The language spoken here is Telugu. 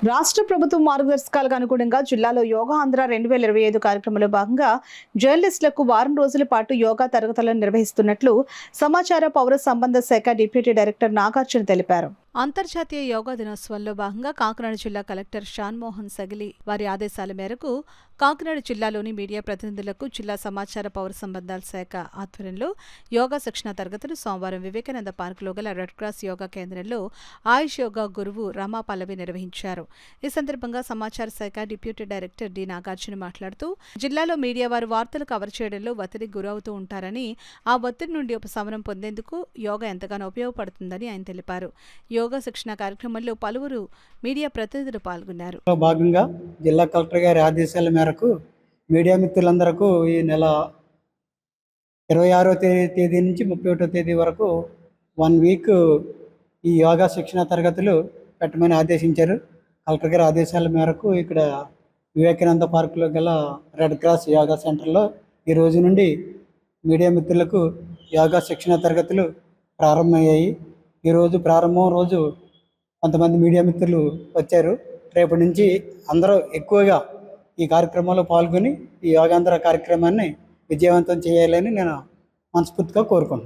రాష్ట్ర ప్రభుత్వం మార్గదర్శకాలకు అనుగుణంగా జిల్లాలో యోగా ఆంధ్ర 2025 కార్యక్రమంలో భాగంగా జర్నలిస్టులకు వారం రోజుల పాటు యోగా తరగతులను నిర్వహిస్తున్నట్లు సమాచార పౌర సంబంధ శాఖ డిప్యూటీ డైరెక్టర్ నాగార్జున తెలిపారు. అంతర్జాతీయ యోగా దినోత్సవంలో భాగంగా కాకినాడ జిల్లా కలెక్టర్ షాన్మోహన్ సగిలి వారి ఆదేశాల మేరకు కాకినాడ జిల్లాలోని మీడియా ప్రతినిధులకు జిల్లా సమాచార పౌర సంబంధాల శాఖ ఆధ్వర్యంలో యోగా శిక్షణ తరగతులు సోమవారం వివేకానంద పార్కులో గల రెడ్ క్రాస్ యోగా కేంద్రంలో ఆయుష్ యోగా గురువు రమా పల్లవి నిర్వహించారు. ఈ సందర్భంగా సమాచార శాఖ డిప్యూటీ డైరెక్టర్ డి నాగార్జున మాట్లాడుతూ జిల్లాలో మీడియా వారు వార్తలు కవర్ చేయడంలో ఒత్తిడికి గురవుతూ ఉంటారని, ఆ ఒత్తిడి నుండి ఉపశమనం పొందేందుకు యోగా ఎంతగానో ఉపయోగపడుతుందని ఆయన తెలిపారు. యోగా శిక్షణ కార్యక్రమంలో పలువురు మీడియా ప్రతినిధులు పాల్గొన్నారు. భాగంగా జిల్లా కలెక్టర్ గారి ఆదేశాల మేరకు మీడియా మిత్రులందరకు ఈ నెల 26వ తేదీ నుంచి 31వ తేదీ వరకు 1 వీక్ ఈ యోగా శిక్షణ తరగతులు పెట్టమని ఆదేశించారు. కలెక్టర్ గారి ఆదేశాల మేరకు ఇక్కడ వివేకానంద పార్కులో గల రెడ్ క్రాస్ యోగా సెంటర్లో ఈ రోజు నుండి మీడియా మిత్రులకు యోగా శిక్షణ తరగతులు ప్రారంభమయ్యాయి. ఈరోజు ప్రారంభం రోజు కొంతమంది మీడియా మిత్రులు వచ్చారు. రేపటి నుంచి అందరూ ఎక్కువగా ఈ కార్యక్రమంలో పాల్గొని ఈ యోగాంధ్ర కార్యక్రమాన్ని విజయవంతం చేయాలని నేను మనస్ఫూర్తిగా కోరుకుంటున్నాను.